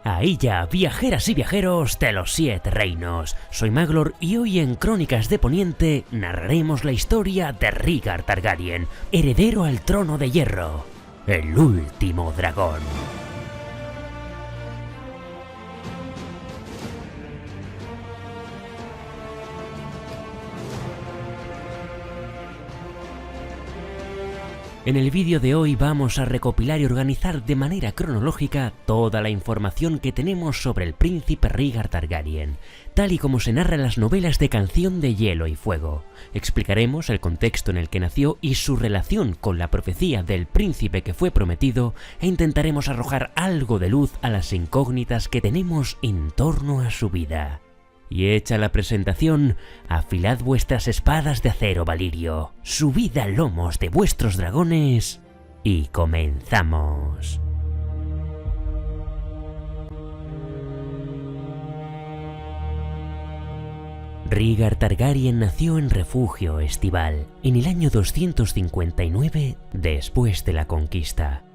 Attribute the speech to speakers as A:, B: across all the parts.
A: Ahí ya, viajeras y viajeros de los 7 reinos. Soy Maglor y hoy en Crónicas de Poniente narraremos la historia de Rhaegar Targaryen, heredero al trono de hierro, el último dragón. En el vídeo de hoy vamos a recopilar y organizar de manera cronológica toda la información que tenemos sobre el príncipe Rhaegar Targaryen, tal y como se narra en las novelas de Canción de Hielo y Fuego. Explicaremos el contexto en el que nació y su relación con la profecía del príncipe que fue prometido, e intentaremos arrojar algo de luz a las incógnitas que tenemos en torno a su vida. Y hecha la presentación, afilad vuestras espadas de acero valirio, subid a lomos de vuestros dragones y comenzamos. Rhaegar Targaryen nació en Refugio Estival, en el año 259 después de la conquista.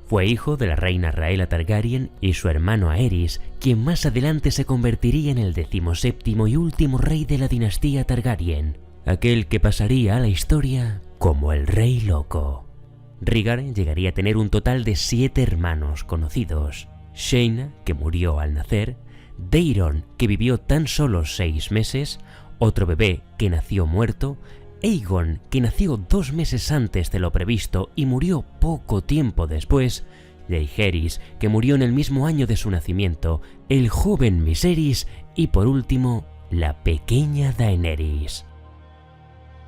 A: Fue hijo de la reina Rhaella Targaryen y su hermano Aerys, quien más adelante se convertiría en el 17º y último rey de la dinastía Targaryen, aquel que pasaría a la historia como el Rey Loco. Rhaegar llegaría a tener un total de 7 hermanos conocidos: Shaena, que murió al nacer; Daeron, que vivió tan solo 6 meses, otro bebé que nació muerto; Aegon, que nació 2 meses antes de lo previsto y murió poco tiempo después; Jaehaerys, que murió en el mismo año de su nacimiento; el joven Mysaerys y por último, la pequeña Daenerys.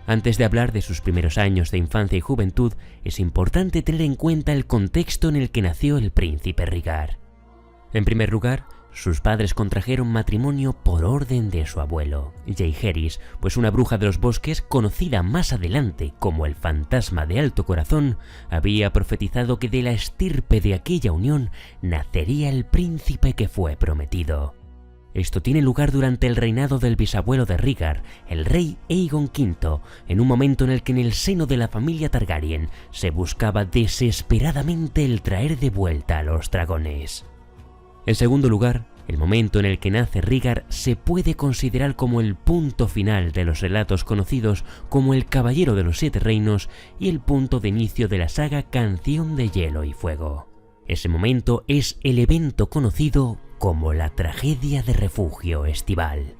A: Antes de hablar de sus primeros años de infancia y juventud, es importante tener en cuenta el contexto en el que nació el príncipe Rhaegar. En primer lugar, sus padres contrajeron matrimonio por orden de su abuelo, Jaehaerys, pues una bruja de los bosques, conocida más adelante como el Fantasma de Alto Corazón, había profetizado que de la estirpe de aquella unión nacería el príncipe que fue prometido. Esto tiene lugar durante el reinado del bisabuelo de Rhaegar, el rey Aegon V, en un momento en el que en el seno de la familia Targaryen se buscaba desesperadamente el traer de vuelta a los dragones. En segundo lugar, el momento en el que nace Rhaegar se puede considerar como el punto final de los relatos conocidos como el Caballero de los 7 Reinos y el punto de inicio de la saga Canción de Hielo y Fuego. Ese momento es el evento conocido como la tragedia de Refugio Estival.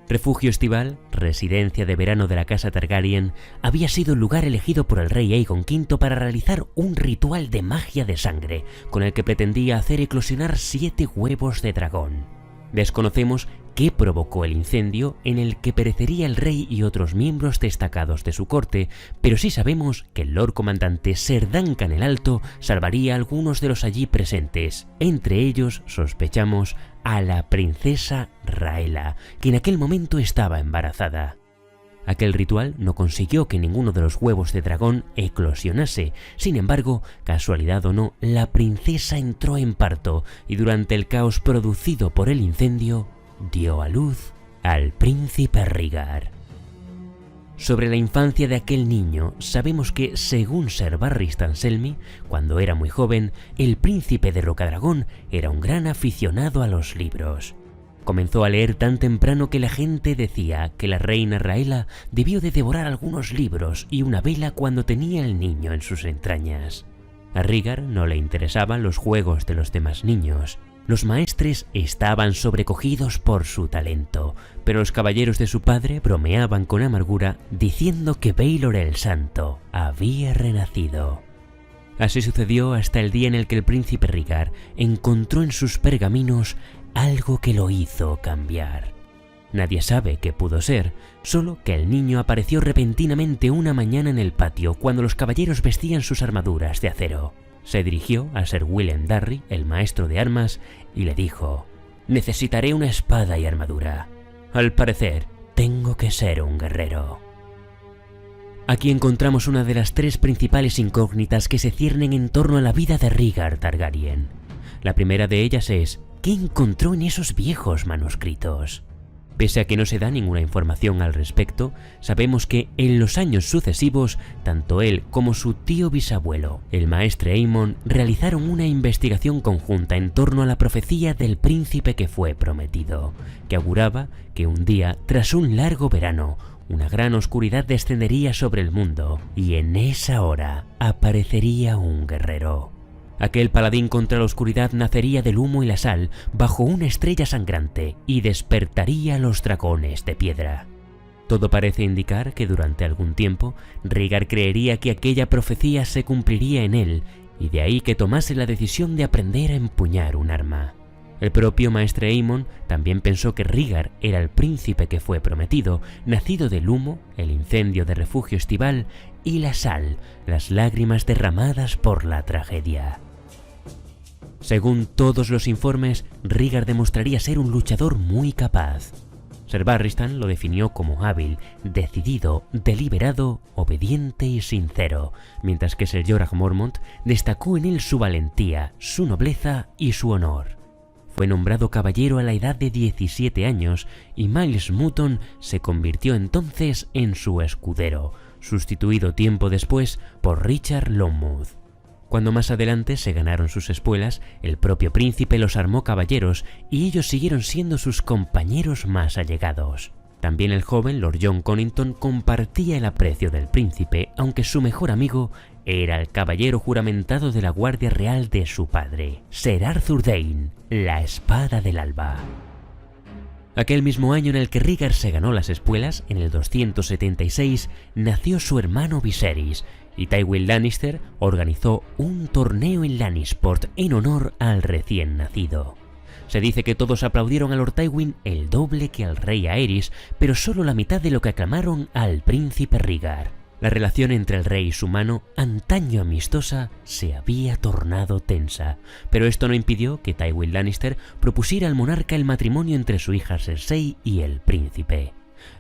A: Refugio Estival, residencia de verano de la casa Targaryen, había sido el lugar elegido por el rey Aegon V para realizar un ritual de magia de sangre, con el que pretendía hacer eclosionar 7 huevos de dragón. Desconocemos qué provocó el incendio en el que perecería el rey y otros miembros destacados de su corte, pero sí sabemos que el Lord Comandante Ser Duncan el Alto salvaría a algunos de los allí presentes. Entre ellos sospechamos a la princesa Rhaella, que en aquel momento estaba embarazada. Aquel ritual no consiguió que ninguno de los huevos de dragón eclosionase. Sin embargo, casualidad o no, la princesa entró en parto y durante el caos producido por el incendio, dio a luz al príncipe Rhaegar. Sobre la infancia de aquel niño, sabemos que, según Ser Barristan Selmy, cuando era muy joven, el príncipe de Rocadragón era un gran aficionado a los libros. Comenzó a leer tan temprano que la gente decía que la reina Rhaella debió de devorar algunos libros y una vela cuando tenía el niño en sus entrañas. A Rhaegar no le interesaban los juegos de los demás niños. Los maestres estaban sobrecogidos por su talento, pero los caballeros de su padre bromeaban con amargura diciendo que Baelor el Santo había renacido. Así sucedió hasta el día en el que el príncipe Rhaegar encontró en sus pergaminos algo que lo hizo cambiar. Nadie sabe qué pudo ser, solo que el niño apareció repentinamente una mañana en el patio cuando los caballeros vestían sus armaduras de acero. Se dirigió a Ser Willem Darry, el maestro de armas, y le dijo: «Necesitaré una espada y armadura. Al parecer, tengo que ser un guerrero». Aquí encontramos una de las 3 principales incógnitas que se ciernen en torno a la vida de Rhaegar Targaryen. La primera de ellas es: ¿qué encontró en esos viejos manuscritos? Pese a que no se da ninguna información al respecto, sabemos que en los años sucesivos, tanto él como su tío bisabuelo, el maestre Aemon, realizaron una investigación conjunta en torno a la profecía del príncipe que fue prometido, que auguraba que un día, tras un largo verano, una gran oscuridad descendería sobre el mundo y en esa hora aparecería un guerrero. Aquel paladín contra la oscuridad nacería del humo y la sal bajo una estrella sangrante y despertaría a los dragones de piedra. Todo parece indicar que durante algún tiempo Rhaegar creería que aquella profecía se cumpliría en él y de ahí que tomase la decisión de aprender a empuñar un arma. El propio maestre Aemon también pensó que Rhaegar era el príncipe que fue prometido, nacido del humo, el incendio de refugio estival y la sal, las lágrimas derramadas por la tragedia. Según todos los informes, Rhaegar demostraría ser un luchador muy capaz. Ser Barristan lo definió como hábil, decidido, deliberado, obediente y sincero, mientras que Ser Jorah Mormont destacó en él su valentía, su nobleza y su honor. Fue nombrado caballero a la edad de 17 años y Myles Mutton se convirtió entonces en su escudero, sustituido tiempo después por Richard Longmouth. Cuando más adelante se ganaron sus espuelas, el propio príncipe los armó caballeros y ellos siguieron siendo sus compañeros más allegados. También el joven Lord Jon Connington compartía el aprecio del príncipe, aunque su mejor amigo era el caballero juramentado de la Guardia Real de su padre, Ser Arthur Dayne, la Espada del Alba. Aquel mismo año en el que Rhaegar se ganó las espuelas, en el 276, nació su hermano Viserys, y Tywin Lannister organizó un torneo en Lannisport en honor al recién nacido. Se dice que todos aplaudieron a Lord Tywin el doble que al rey Aerys, pero solo la mitad de lo que aclamaron al príncipe Rhaegar. La relación entre el rey y su mano, antaño amistosa, se había tornado tensa, pero esto no impidió que Tywin Lannister propusiera al monarca el matrimonio entre su hija Cersei y el príncipe.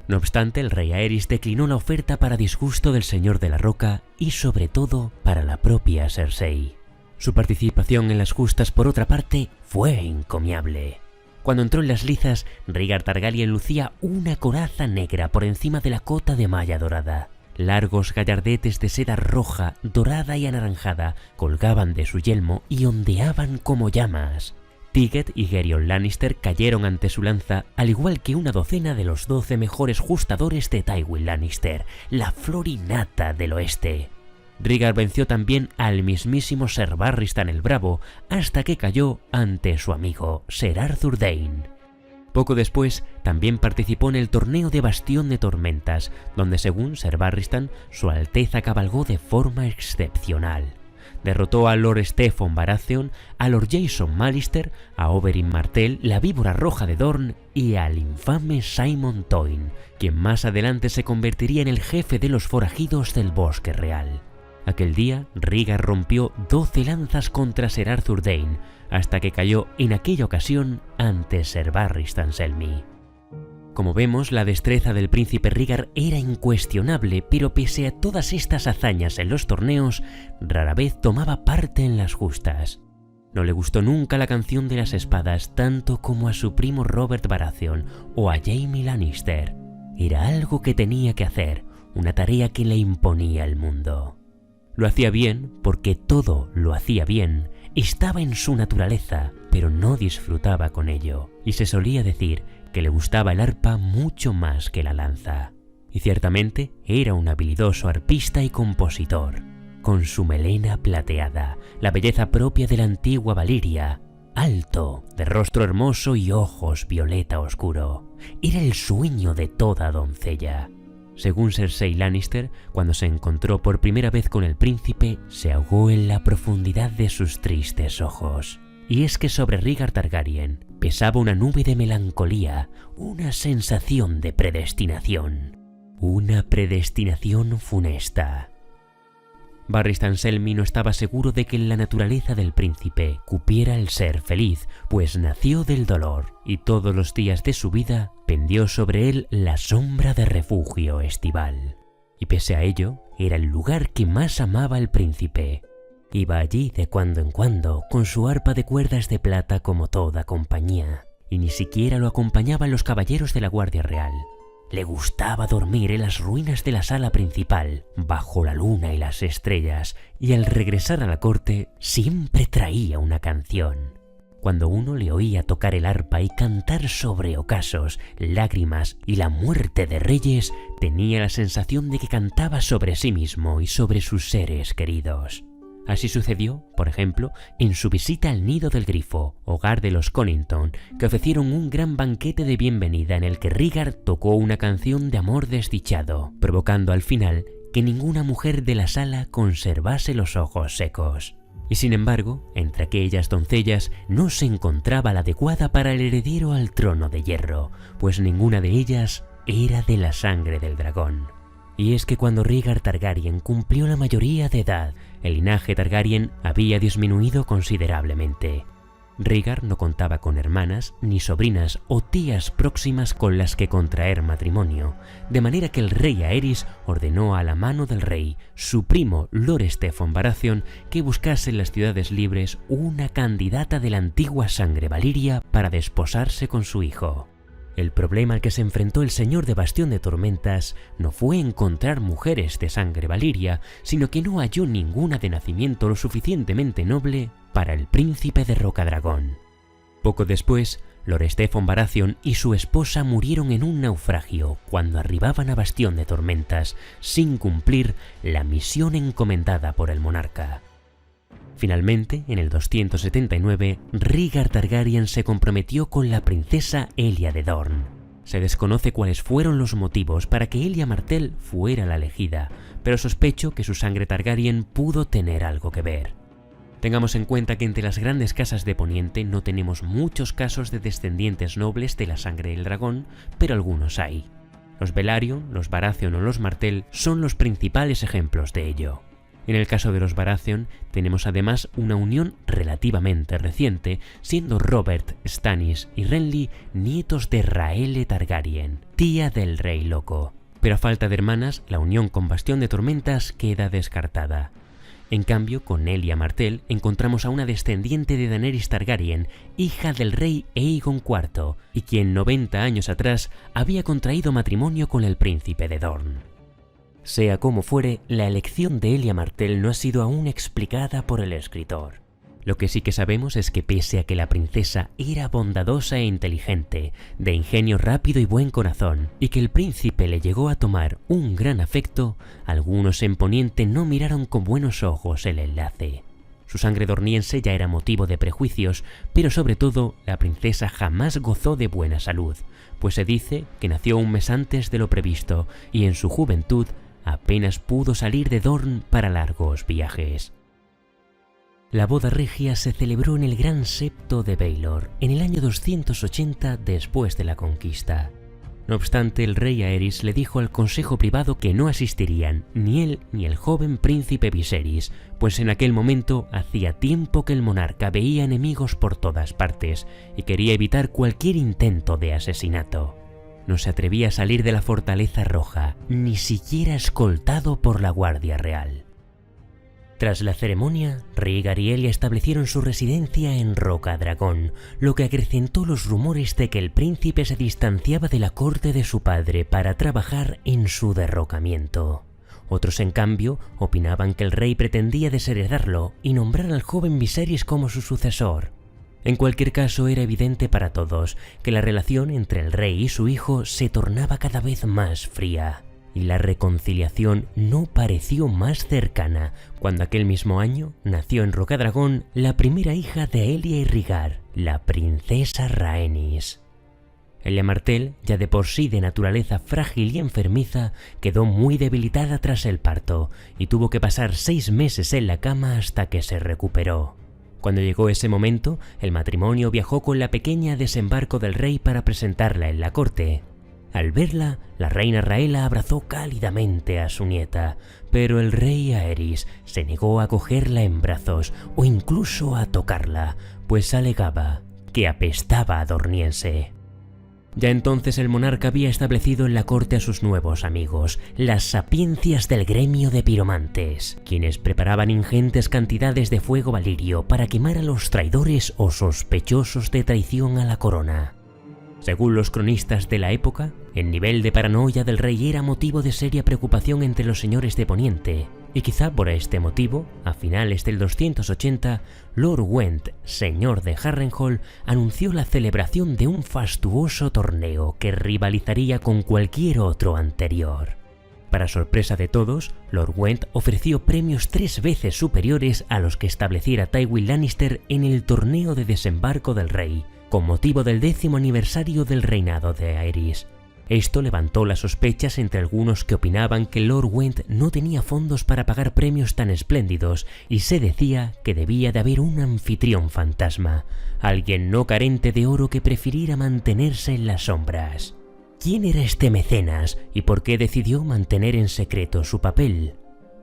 A: No obstante, el rey Aerys declinó la oferta para disgusto del Señor de la Roca y sobre todo para la propia Cersei. Su participación en las justas, por otra parte, fue encomiable. Cuando entró en las lizas, Rhaegar Targaryen lucía una coraza negra por encima de la cota de malla dorada. Largos gallardetes de seda roja, dorada y anaranjada colgaban de su yelmo y ondeaban como llamas. Tyget y Geryon Lannister cayeron ante su lanza, al igual que una docena de los 12 mejores justadores de Tywin Lannister, la flor y nata del oeste. Rhaegar venció también al mismísimo Ser Barristan el Bravo, hasta que cayó ante su amigo Ser Arthur Dayne. Poco después, también participó en el torneo de Bastión de Tormentas, donde según Ser Barristan, su Alteza cabalgó de forma excepcional. Derrotó a Lord Steffon Baratheon, a Lord Jason Mallister, a Oberyn Martell, la Víbora Roja de Dorne y al infame Simon Tywin, quien más adelante se convertiría en el jefe de los forajidos del Bosque Real. Aquel día, Rhaegar rompió 12 lanzas contra Ser Arthur Dayne, hasta que cayó en aquella ocasión ante Ser Barristan Selmy. Como vemos, la destreza del príncipe Rhaegar era incuestionable, pero pese a todas estas hazañas en los torneos, rara vez tomaba parte en las justas. No le gustó nunca la canción de las espadas tanto como a su primo Robert Baratheon o a Jaime Lannister. Era algo que tenía que hacer, una tarea que le imponía el mundo. Lo hacía bien porque todo lo hacía bien, estaba en su naturaleza, pero no disfrutaba con ello, y se solía decir que le gustaba el arpa mucho más que la lanza. Y ciertamente era un habilidoso arpista y compositor, con su melena plateada, la belleza propia de la antigua Valiria, alto, de rostro hermoso y ojos violeta oscuro. Era el sueño de toda doncella. Según Cersei Lannister, cuando se encontró por primera vez con el príncipe, se ahogó en la profundidad de sus tristes ojos. Y es que sobre Rhaegar Targaryen pesaba una nube de melancolía, una sensación de predestinación. Una predestinación funesta. Barristan Selmy no estaba seguro de que en la naturaleza del príncipe cupiera el ser feliz, pues nació del dolor, y todos los días de su vida pendió sobre él la sombra de refugio estival. Y pese a ello, era el lugar que más amaba el príncipe. Iba allí de cuando en cuando, con su arpa de cuerdas de plata como toda compañía. y ni siquiera lo acompañaban los caballeros de la Guardia Real. Le gustaba dormir en las ruinas de la sala principal, bajo la luna y las estrellas, y al regresar a la corte siempre traía una canción. Cuando uno le oía tocar el arpa y cantar sobre ocasos, lágrimas y la muerte de reyes, tenía la sensación de que cantaba sobre sí mismo y sobre sus seres queridos. Así sucedió, por ejemplo, en su visita al Nido del Grifo, hogar de los Connington, que ofrecieron un gran banquete de bienvenida en el que Rigard tocó una canción de amor desdichado, provocando al final que ninguna mujer de la sala conservase los ojos secos. Y sin embargo, entre aquellas doncellas no se encontraba la adecuada para el heredero al trono de hierro, pues ninguna de ellas era de la sangre del dragón. Y es que cuando Rhaegar Targaryen cumplió la mayoría de edad, el linaje Targaryen había disminuido considerablemente. Rhaegar no contaba con hermanas, ni sobrinas o tías próximas con las que contraer matrimonio, de manera que el rey Aerys ordenó a la mano del rey, su primo Lord Steffon Baratheon, que buscase en las ciudades libres una candidata de la antigua sangre valiria para desposarse con su hijo. El problema al que se enfrentó el señor de Bastión de Tormentas no fue encontrar mujeres de sangre valiria, sino que no halló ninguna de nacimiento lo suficientemente noble para el príncipe de Rocadragón. Poco después, Lord Steffon Baratheon y su esposa murieron en un naufragio cuando arribaban a Bastión de Tormentas sin cumplir la misión encomendada por el monarca. Finalmente, en el 279, Rhaegar Targaryen se comprometió con la princesa Elia de Dorne. Se desconoce cuáles fueron los motivos para que Elia Martell fuera la elegida, pero sospecho que su sangre Targaryen pudo tener algo que ver. Tengamos en cuenta que entre las grandes casas de Poniente no tenemos muchos casos de descendientes nobles de la sangre del dragón, pero algunos hay. Los Velaryon, los Baratheon o los Martell son los principales ejemplos de ello. En el caso de los Baratheon, tenemos además una unión relativamente reciente, siendo Robert, Stannis y Renly nietos de Rhaelle Targaryen, tía del Rey Loco. Pero a falta de hermanas, la unión con Bastión de Tormentas queda descartada. En cambio, con Elia Martell encontramos a una descendiente de Daenerys Targaryen, hija del rey Aegon IV, y quien 90 años atrás había contraído matrimonio con el príncipe de Dorne. Sea como fuere, la elección de Elia Martell no ha sido aún explicada por el escritor. Lo que sí que sabemos es que pese a que la princesa era bondadosa e inteligente, de ingenio rápido y buen corazón, y que el príncipe le llegó a tomar un gran afecto, algunos en Poniente no miraron con buenos ojos el enlace. Su sangre dorniense ya era motivo de prejuicios, pero sobre todo la princesa jamás gozó de buena salud, pues se dice que nació un mes antes de lo previsto y en su juventud apenas pudo salir de Dorne para largos viajes. La boda regia se celebró en el Gran Septo de Baelor, en el año 280 después de la conquista. No obstante, el rey Aerys le dijo al consejo privado que no asistirían ni él ni el joven príncipe Viserys, pues en aquel momento hacía tiempo que el monarca veía enemigos por todas partes y quería evitar cualquier intento de asesinato. No se atrevía a salir de la Fortaleza Roja, ni siquiera escoltado por la Guardia Real. Tras la ceremonia, Rhaegar y Elia establecieron su residencia en Rocadragón, lo que acrecentó los rumores de que el príncipe se distanciaba de la corte de su padre para trabajar en su derrocamiento. Otros, en cambio, opinaban que el rey pretendía desheredarlo y nombrar al joven Viserys como su sucesor. En cualquier caso, era evidente para todos que la relación entre el rey y su hijo se tornaba cada vez más fría, y la reconciliación no pareció más cercana cuando aquel mismo año nació en Rocadragón la primera hija de Elia y Rhaegar, la princesa Rhaenys. Elia Martell, ya de por sí de naturaleza frágil y enfermiza, quedó muy debilitada tras el parto y tuvo que pasar 6 meses en la cama hasta que se recuperó. Cuando llegó ese momento, el matrimonio viajó con la pequeña a desembarco del rey para presentarla en la corte. Al verla, la reina Rhaella abrazó cálidamente a su nieta, pero el rey Aerys se negó a cogerla en brazos o incluso a tocarla, pues alegaba que apestaba a dorniense. Ya entonces el monarca había establecido en la corte a sus nuevos amigos, las sapiencias del gremio de piromantes, quienes preparaban ingentes cantidades de fuego valirio para quemar a los traidores o sospechosos de traición a la corona. Según los cronistas de la época, el nivel de paranoia del rey era motivo de seria preocupación entre los señores de Poniente, y quizá por este motivo, a finales del 280, Lord Went, señor de Harrenhal, anunció la celebración de un fastuoso torneo que rivalizaría con cualquier otro anterior. Para sorpresa de todos, Lord Went ofreció premios 3 veces superiores a los que estableciera Tywin Lannister en el torneo de desembarco del rey, con motivo del 10º aniversario del reinado de Aerys. Esto levantó las sospechas entre algunos que opinaban que Lord Went no tenía fondos para pagar premios tan espléndidos y se decía que debía de haber un anfitrión fantasma, alguien no carente de oro que prefiriera mantenerse en las sombras. ¿Quién era este mecenas y por qué decidió mantener en secreto su papel?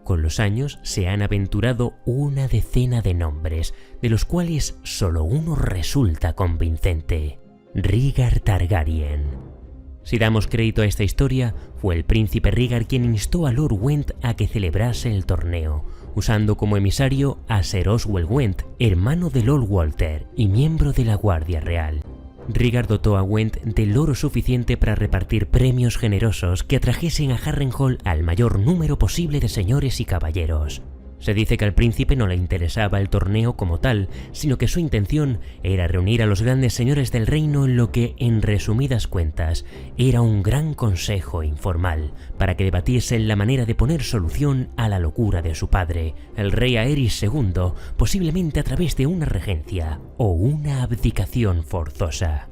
A: Con los años se han aventurado una decena de nombres, de los cuales solo uno resulta convincente: Rhaegar Targaryen. Si damos crédito a esta historia, fue el príncipe Rhaegar quien instó a Lord Went a que celebrase el torneo, usando como emisario a Ser Oswell Went, hermano de Lord Walter y miembro de la Guardia Real. Rhaegar dotó a Went del oro suficiente para repartir premios generosos que atrajesen a Harrenhal al mayor número posible de señores y caballeros. Se dice que al príncipe no le interesaba el torneo como tal, sino que su intención era reunir a los grandes señores del reino en lo que, en resumidas cuentas, era un gran consejo informal, para que debatiesen la manera de poner solución a la locura de su padre, el rey Aerys II, posiblemente a través de una regencia o una abdicación forzosa.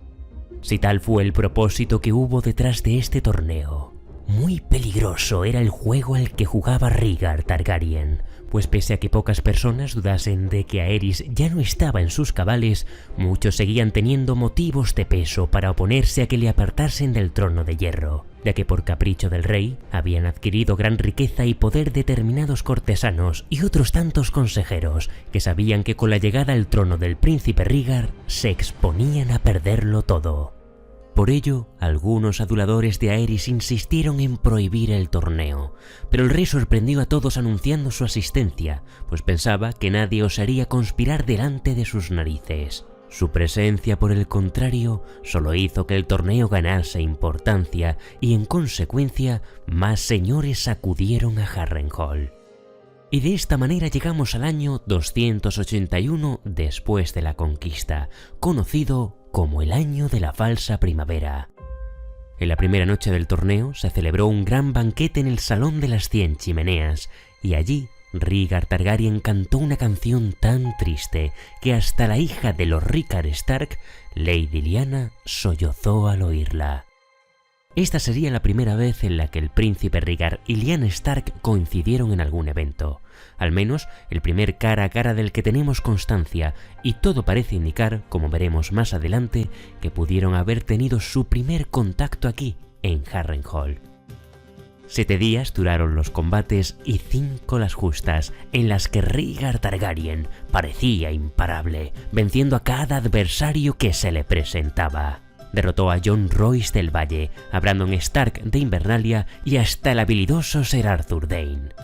A: Si tal fue el propósito que hubo detrás de este torneo, muy peligroso era el juego al que jugaba Rhaegar Targaryen, pues pese a que pocas personas dudasen de que Aerys ya no estaba en sus cabales, muchos seguían teniendo motivos de peso para oponerse a que le apartasen del trono de hierro, ya que por capricho del rey habían adquirido gran riqueza y poder determinados cortesanos y otros tantos consejeros que sabían que con la llegada al trono del príncipe Rhaegar se exponían a perderlo todo. Por ello, algunos aduladores de Aerys insistieron en prohibir el torneo, pero el rey sorprendió a todos anunciando su asistencia, pues pensaba que nadie osaría conspirar delante de sus narices. Su presencia, por el contrario, solo hizo que el torneo ganase importancia y, en consecuencia, más señores acudieron a Harrenhal. Y de esta manera llegamos al año 281 después de la conquista, conocido como el año de la falsa primavera. En la primera noche del torneo se celebró un gran banquete en el Salón de las 100 Chimeneas, y allí Rhaegar Targaryen cantó una canción tan triste que hasta la hija de los Rickard Stark, Lady Lyanna, sollozó al oírla. Esta sería la primera vez en la que el príncipe Rhaegar y Lyanna Stark coincidieron en algún evento, al menos el primer cara a cara del que tenemos constancia, y todo parece indicar, como veremos más adelante, que pudieron haber tenido su primer contacto aquí, en Harrenhal. 7 días duraron los combates y 5 las justas, en las que Rhaegar Targaryen parecía imparable, venciendo a cada adversario que se le presentaba. Derrotó a Jon Royce del Valle, a Brandon Stark de Invernalia y hasta el habilidoso Ser Arthur Dayne.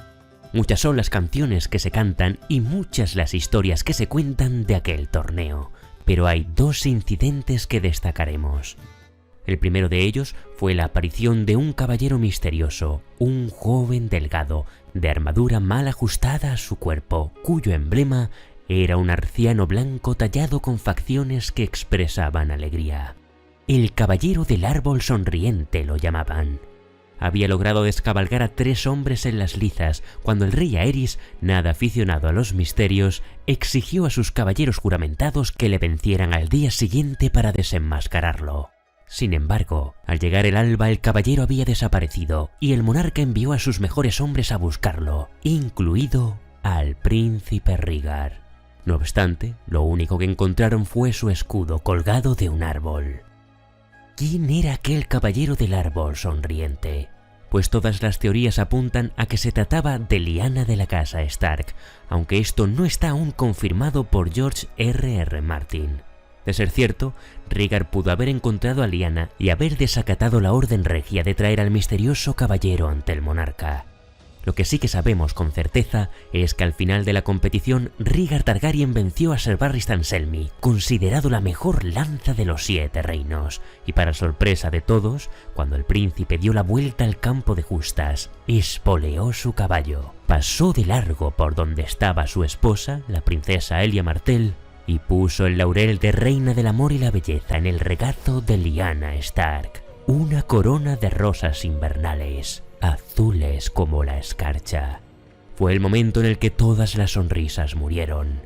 A: Muchas son las canciones que se cantan y muchas las historias que se cuentan de aquel torneo, pero hay 2 incidentes que destacaremos. El primero de ellos fue la aparición de un caballero misterioso, un joven delgado, de armadura mal ajustada a su cuerpo, cuyo emblema era un arciano blanco tallado con facciones que expresaban alegría. El Caballero del Árbol Sonriente lo llamaban. Había logrado descabalgar a 3 hombres en las lizas cuando el rey Aerys, nada aficionado a los misterios, exigió a sus caballeros juramentados que le vencieran al día siguiente para desenmascararlo. Sin embargo, al llegar el alba el caballero había desaparecido y el monarca envió a sus mejores hombres a buscarlo, incluido al príncipe Rhaegar. No obstante, lo único que encontraron fue su escudo colgado de un árbol. ¿Quién era aquel caballero del árbol sonriente? Pues todas las teorías apuntan a que se trataba de Lyanna de la casa Stark, aunque esto no está aún confirmado por George R.R. Martin. De ser cierto, Rhaegar pudo haber encontrado a Lyanna y haber desacatado la orden regia de traer al misterioso caballero ante el monarca. Lo que sí que sabemos con certeza es que al final de la competición Rhaegar Targaryen venció a Ser Barristan Selmy, considerado la mejor lanza de los 7 reinos, y para sorpresa de todos, cuando el príncipe dio la vuelta al campo de justas, espoleó su caballo, pasó de largo por donde estaba su esposa, la princesa Elia Martell, y puso el laurel de reina del amor y la belleza en el regazo de Lyanna Stark, una corona de rosas invernales, azules como la escarcha. Fue el momento en el que todas las sonrisas murieron.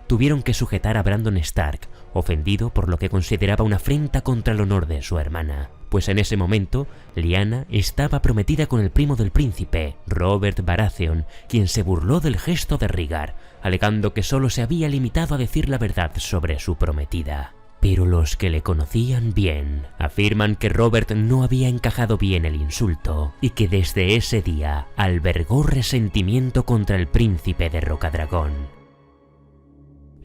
A: Tuvieron que sujetar a Brandon Stark, ofendido por lo que consideraba una afrenta contra el honor de su hermana, pues en ese momento Lyanna estaba prometida con el primo del príncipe, Robert Baratheon, quien se burló del gesto de Rhaegar, alegando que solo se había limitado a decir la verdad sobre su prometida. Pero los que le conocían bien afirman que Robert no había encajado bien el insulto y que desde ese día albergó resentimiento contra el príncipe de Rocadragón.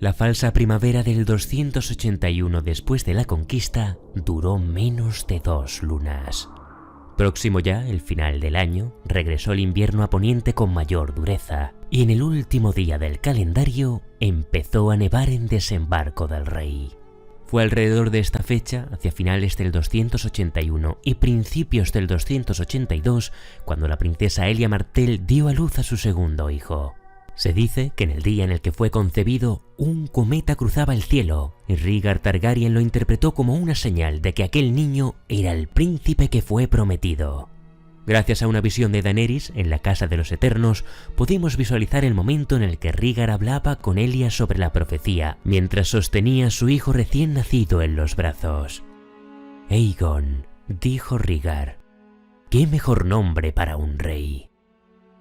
A: La falsa primavera del 281 después de la conquista duró menos de 2 lunas. Próximo ya el final del año, regresó el invierno a Poniente con mayor dureza, y en el último día del calendario empezó a nevar en Desembarco del Rey. Fue alrededor de esta fecha, hacia finales del 281 y principios del 282, cuando la princesa Elia Martell dio a luz a su segundo hijo. Se dice que en el día en el que fue concebido, un cometa cruzaba el cielo, y Rhaegar Targaryen lo interpretó como una señal de que aquel niño era el príncipe que fue prometido. Gracias a una visión de Daenerys en la Casa de los Eternos, pudimos visualizar el momento en el que Rhaegar hablaba con Elia sobre la profecía, mientras sostenía a su hijo recién nacido en los brazos. «Aegon», dijo Rhaegar, «¿qué mejor nombre para un rey?»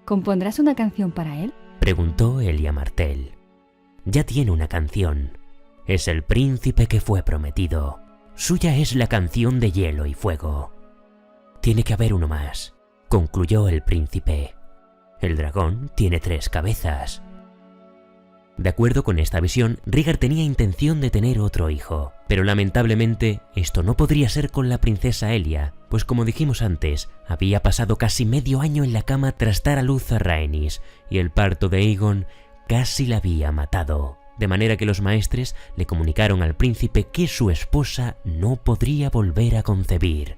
B: ¿Compondrás una canción para él?,
A: preguntó Elia Martell. «Ya tiene una canción. Es el príncipe que fue prometido. Suya es la canción de hielo y fuego». «Tiene que haber uno más», concluyó el príncipe. «El dragón tiene 3 cabezas». De acuerdo con esta visión, Rhaegar tenía intención de tener otro hijo, pero lamentablemente esto no podría ser con la princesa Elia, pues como dijimos antes, había pasado casi medio año en la cama tras dar a luz a Rhaenys, y el parto de Aegon casi la había matado, de manera que los maestres le comunicaron al príncipe que su esposa no podría volver a concebir.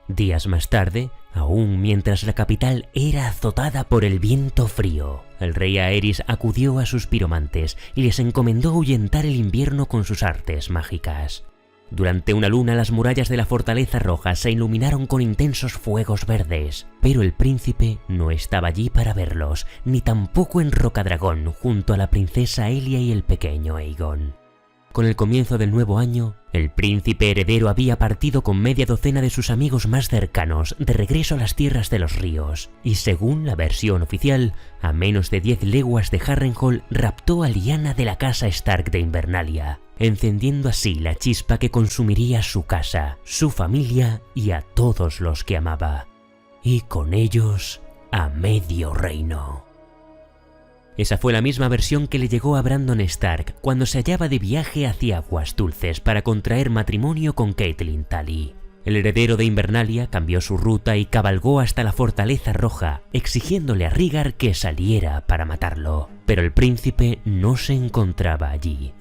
A: Días más tarde, aún mientras la capital era azotada por el viento frío, el rey Aerys acudió a sus piromantes y les encomendó ahuyentar el invierno con sus artes mágicas. Durante una luna las murallas de la Fortaleza Roja se iluminaron con intensos fuegos verdes, pero el príncipe no estaba allí para verlos, ni tampoco en Rocadragón junto a la princesa Elia y el pequeño Aegon. Con el comienzo del nuevo año, el príncipe heredero había partido con media docena de sus amigos más cercanos de regreso a las tierras de los ríos, y según la versión oficial, a menos de 10 leguas de Harrenhal raptó a Lyanna de la casa Stark de Invernalia, encendiendo así la chispa que consumiría su casa, su familia y a todos los que amaba, y con ellos a medio reino. Esa fue la misma versión que le llegó a Brandon Stark cuando se hallaba de viaje hacia Aguas Dulces para contraer matrimonio con Catelyn Tully. El heredero de Invernalia cambió su ruta y cabalgó hasta la Fortaleza Roja, exigiéndole a Rhaegar que saliera para matarlo, pero el príncipe no se encontraba allí.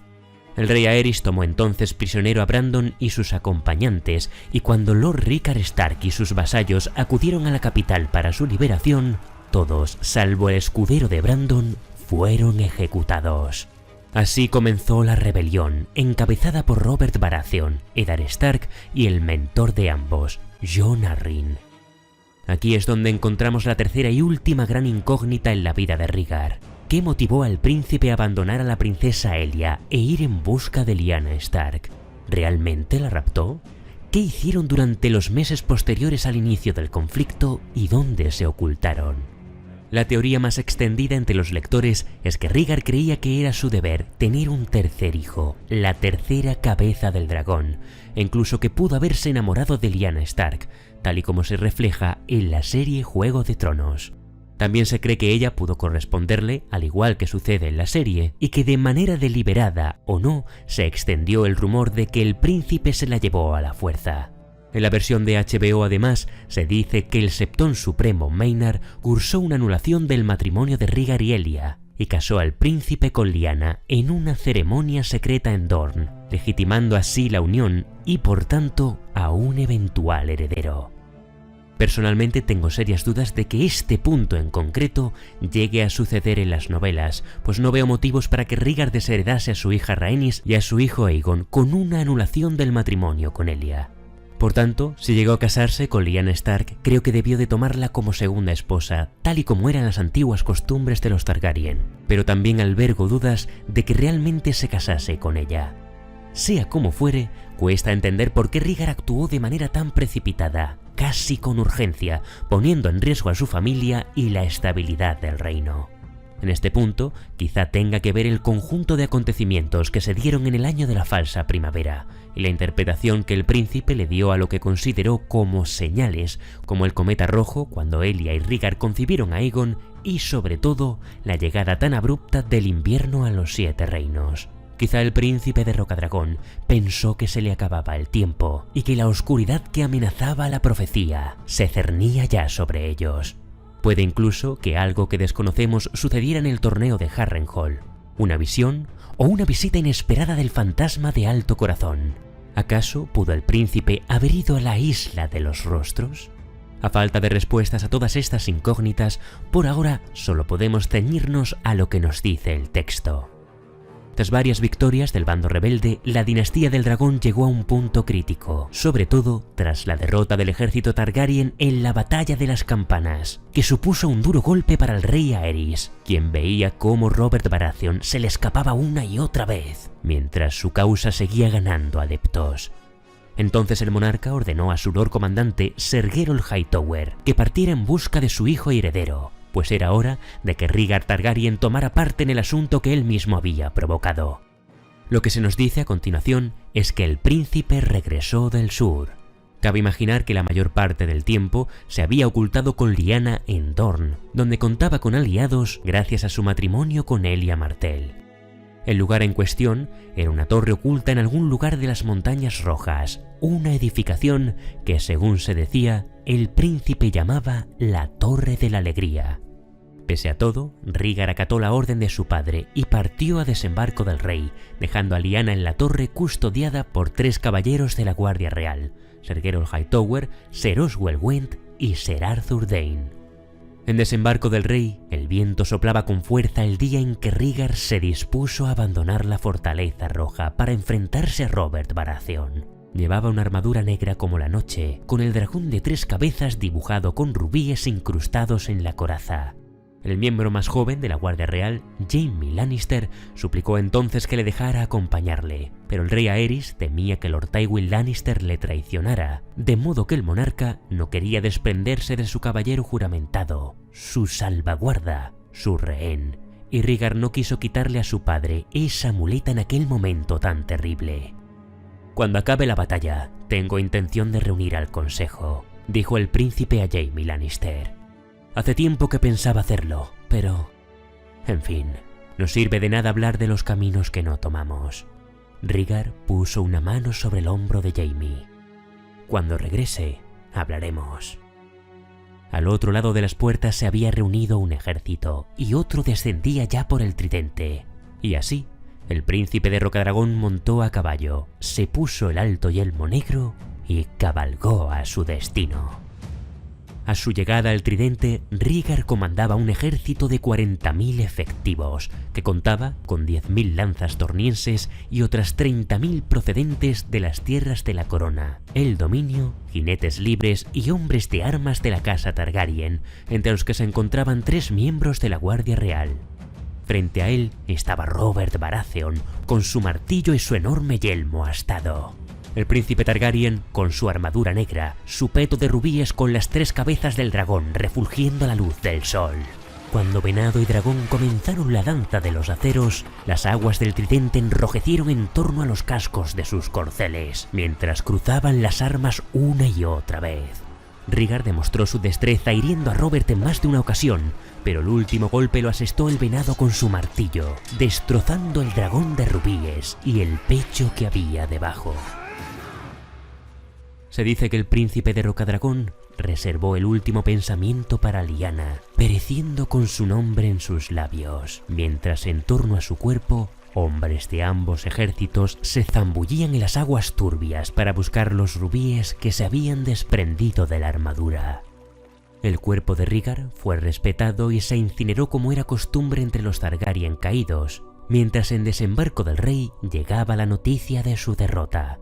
A: El rey Aerys tomó entonces prisionero a Brandon y sus acompañantes, y cuando Lord Rickard Stark y sus vasallos acudieron a la capital para su liberación, todos, salvo el escudero de Brandon, fueron ejecutados. Así comenzó la rebelión, encabezada por Robert Baratheon, Eddard Stark y el mentor de ambos, Jon Arryn. Aquí es donde encontramos la tercera y última gran incógnita en la vida de Rhaegar. ¿Qué motivó al príncipe a abandonar a la princesa Elia e ir en busca de Lyanna Stark? ¿Realmente la raptó? ¿Qué hicieron durante los meses posteriores al inicio del conflicto y dónde se ocultaron? La teoría más extendida entre los lectores es que Rhaegar creía que era su deber tener un tercer hijo, la tercera cabeza del dragón, e incluso que pudo haberse enamorado de Lyanna Stark, tal y como se refleja en la serie Juego de Tronos. También se cree que ella pudo corresponderle, al igual que sucede en la serie, y que de manera deliberada o no, se extendió el rumor de que el príncipe se la llevó a la fuerza. En la versión de HBO, además, se dice que el Septón Supremo Maynard cursó una anulación del matrimonio de Rhaegar y Elia y casó al príncipe con Lyanna en una ceremonia secreta en Dorne, legitimando así la unión y, por tanto, a un eventual heredero. Personalmente tengo serias dudas de que este punto en concreto llegue a suceder en las novelas, pues no veo motivos para que Rhaegar desheredase a su hija Rhaenys y a su hijo Aegon con una anulación del matrimonio con Elia. Por tanto, si llegó a casarse con Lyanna Stark, creo que debió de tomarla como segunda esposa, tal y como eran las antiguas costumbres de los Targaryen, pero también albergo dudas de que realmente se casase con ella. Sea como fuere, cuesta entender por qué Rhaegar actuó de manera tan precipitada, casi con urgencia, poniendo en riesgo a su familia y la estabilidad del reino. En este punto, quizá tenga que ver el conjunto de acontecimientos que se dieron en el año de la falsa primavera y la interpretación que el príncipe le dio a lo que consideró como señales, como el cometa rojo cuando Elia y Rhaegar concibieron a Aegon y, sobre todo, la llegada tan abrupta del invierno a los 7 reinos. Quizá el príncipe de Rocadragón pensó que se le acababa el tiempo y que la oscuridad que amenazaba la profecía se cernía ya sobre ellos. Puede incluso que algo que desconocemos sucediera en el torneo de Harrenhal, una visión o una visita inesperada del fantasma de Alto Corazón. ¿Acaso pudo el príncipe haber ido a la Isla de los Rostros? A falta de respuestas a todas estas incógnitas, por ahora solo podemos ceñirnos a lo que nos dice el texto. Tras varias victorias del bando rebelde, la dinastía del dragón llegó a un punto crítico, sobre todo tras la derrota del ejército Targaryen en la Batalla de las Campanas, que supuso un duro golpe para el rey Aerys, quien veía cómo Robert Baratheon se le escapaba una y otra vez, mientras su causa seguía ganando adeptos. Entonces el monarca ordenó a su lord comandante Ser Gerold Hightower que partiera en busca de su hijo heredero, pues era hora de que Rhaegar Targaryen tomara parte en el asunto que él mismo había provocado. Lo que se nos dice a continuación es que el príncipe regresó del sur. Cabe imaginar que la mayor parte del tiempo se había ocultado con Lyanna en Dorne, donde contaba con aliados gracias a su matrimonio con Elia Martell. El lugar en cuestión era una torre oculta en algún lugar de las Montañas Rojas, una edificación que, según se decía, el príncipe llamaba la Torre de la Alegría. Pese a todo, Rhaegar acató la orden de su padre y partió a desembarco del rey, dejando a Lyanna en la torre custodiada por 3 caballeros de la Guardia Real, Ser Gerold Hightower, Ser Oswell Went y Ser Arthur Dayne. En desembarco del rey, el viento soplaba con fuerza el día en que Rhaegar se dispuso a abandonar la Fortaleza Roja para enfrentarse a Robert Baratheon. Llevaba una armadura negra como la noche, con el dragón de 3 cabezas dibujado con rubíes incrustados en la coraza. El miembro más joven de la Guardia Real, Jaime Lannister, suplicó entonces que le dejara acompañarle, pero el rey Aerys temía que Lord Tywin Lannister le traicionara, de modo que el monarca no quería desprenderse de su caballero juramentado, su salvaguarda, su rehén, y Rhaegar no quiso quitarle a su padre esa muleta en aquel momento tan terrible. «Cuando acabe la batalla, tengo intención de reunir al consejo», dijo el príncipe a Jaime Lannister. Hace tiempo que pensaba hacerlo, pero... En fin, no sirve de nada hablar de los caminos que no tomamos. Rhaegar puso una mano sobre el hombro de Jaime. Cuando regrese, hablaremos. Al otro lado de las puertas se había reunido un ejército, y otro descendía ya por el tridente. Y así, el príncipe de Rocadragón montó a caballo, se puso el alto yelmo negro y cabalgó a su destino. A su llegada al tridente, Rhaegar comandaba un ejército de 40.000 efectivos, que contaba con 10.000 lanzas tornienses y otras 30.000 procedentes de las tierras de la corona, el dominio, jinetes libres y hombres de armas de la casa Targaryen, entre los que se encontraban 3 miembros de la Guardia Real. Frente a él estaba Robert Baratheon, con su martillo y su enorme yelmo astado. El príncipe Targaryen, con su armadura negra, su peto de rubíes con las 3 cabezas del dragón refulgiendo a la luz del sol. Cuando Venado y Dragón comenzaron la danza de los aceros, las aguas del tridente enrojecieron en torno a los cascos de sus corceles, mientras cruzaban las armas una y otra vez. Rhaegar demostró su destreza hiriendo a Robert en más de una ocasión, pero el último golpe lo asestó el venado con su martillo, destrozando el dragón de rubíes y el pecho que había debajo. Se dice que el príncipe de Rocadragón reservó el último pensamiento para Lyanna, pereciendo con su nombre en sus labios, mientras en torno a su cuerpo hombres de ambos ejércitos se zambullían en las aguas turbias para buscar los rubíes que se habían desprendido de la armadura. El cuerpo de Rhaegar fue respetado y se incineró como era costumbre entre los Targaryen caídos, mientras en desembarco del rey llegaba la noticia de su derrota.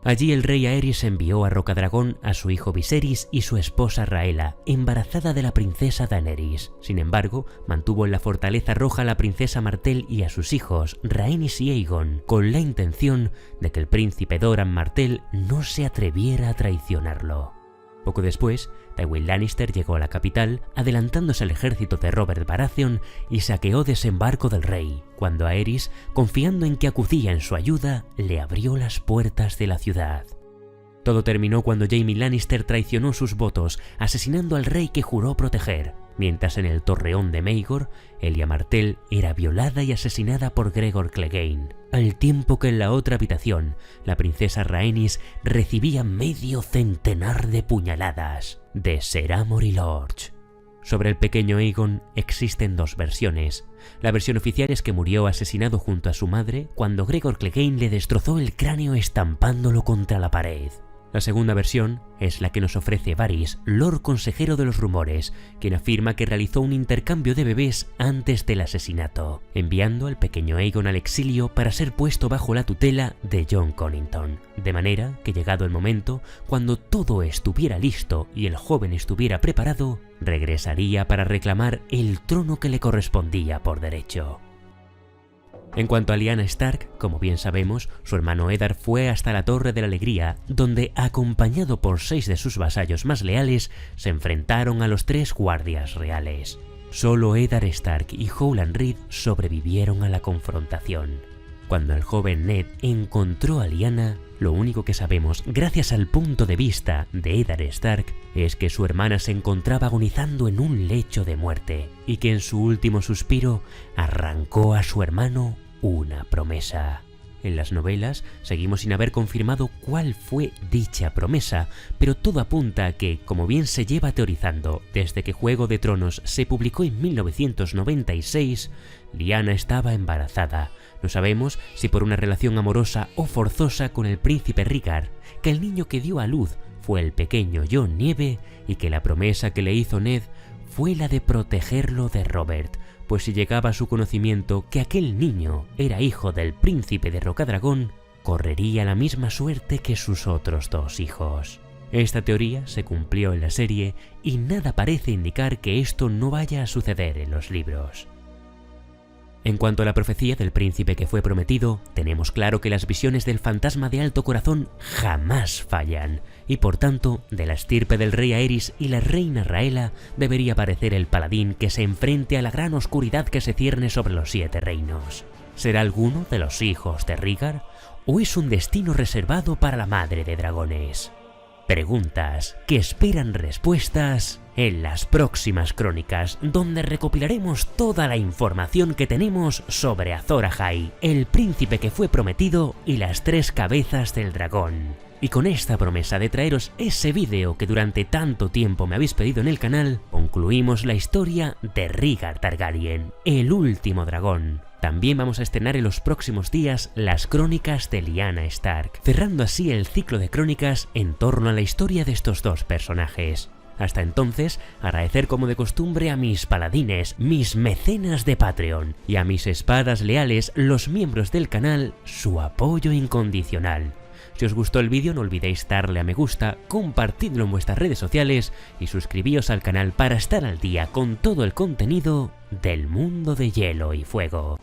A: Allí el rey Aerys envió a Rocadragón a su hijo Viserys y su esposa Rhaella, embarazada de la princesa Daenerys. Sin embargo, mantuvo en la Fortaleza Roja a la princesa Martell y a sus hijos Rhaenys y Aegon, con la intención de que el príncipe Doran Martell no se atreviera a traicionarlo. Poco después, Tywin Lannister llegó a la capital, adelantándose al ejército de Robert Baratheon y saqueó desembarco del rey, cuando Aerys, confiando en que acudía en su ayuda, le abrió las puertas de la ciudad. Todo terminó cuando Jaime Lannister traicionó sus votos, asesinando al rey que juró proteger, mientras en el torreón de Maegor, Elia Martell era violada y asesinada por Gregor Clegane, al tiempo que en la otra habitación, la princesa Rhaenys recibía medio centenar de puñaladas de Ser Amor y Lorch. Sobre el pequeño Aegon existen dos versiones. La versión oficial es que murió asesinado junto a su madre cuando Gregor Clegane le destrozó el cráneo estampándolo contra la pared. La segunda versión es la que nos ofrece Varys, Lord Consejero de los Rumores, quien afirma que realizó un intercambio de bebés antes del asesinato, enviando al pequeño Aegon al exilio para ser puesto bajo la tutela de Jon Connington, de manera que llegado el momento, cuando todo estuviera listo y el joven estuviera preparado, regresaría para reclamar el trono que le correspondía por derecho. En cuanto a Lyanna Stark, como bien sabemos, su hermano Eddard fue hasta la Torre de la Alegría, donde, acompañado por 6 de sus vasallos más leales, se enfrentaron a los 3 guardias reales. Solo Eddard Stark y Howland Reed sobrevivieron a la confrontación. Cuando el joven Ned encontró a Lyanna, lo único que sabemos, gracias al punto de vista de Eddard Stark, es que su hermana se encontraba agonizando en un lecho de muerte, y que en su último suspiro arrancó a su hermano una promesa. En las novelas seguimos sin haber confirmado cuál fue dicha promesa, pero todo apunta a que, como bien se lleva teorizando desde que Juego de Tronos se publicó en 1996, Lyanna estaba embarazada. No sabemos si por una relación amorosa o forzosa con el príncipe Rhaegar, que el niño que dio a luz fue el pequeño Jon Nieve y que la promesa que le hizo Ned fue la de protegerlo de Robert, pues si llegaba a su conocimiento que aquel niño era hijo del príncipe de Rocadragón, correría la misma suerte que sus otros 2 hijos. Esta teoría se cumplió en la serie y nada parece indicar que esto no vaya a suceder en los libros. En cuanto a la profecía del príncipe que fue prometido, tenemos claro que las visiones del fantasma de Alto Corazón jamás fallan, y por tanto, de la estirpe del rey Aerys y la reina Rhaella debería aparecer el paladín que se enfrente a la gran oscuridad que se cierne sobre los 7 reinos. ¿Será alguno de los hijos de Rhaegar o es un destino reservado para la madre de dragones? Preguntas que esperan respuestas en las próximas crónicas, donde recopilaremos toda la información que tenemos sobre Azor Ahai, el príncipe que fue prometido y las 3 cabezas del dragón. Y con esta promesa de traeros ese vídeo que durante tanto tiempo me habéis pedido en el canal, concluimos la historia de Rhaegar Targaryen, el último dragón. También vamos a estrenar en los próximos días las crónicas de Lyanna Stark, cerrando así el ciclo de crónicas en torno a la historia de estos 2 personajes. Hasta entonces, agradecer como de costumbre a mis paladines, mis mecenas de Patreon y a mis espadas leales, los miembros del canal, su apoyo incondicional. Si os gustó el vídeo no olvidéis darle a me gusta, compartidlo en vuestras redes sociales y suscribíos al canal para estar al día con todo el contenido del mundo de Hielo y Fuego.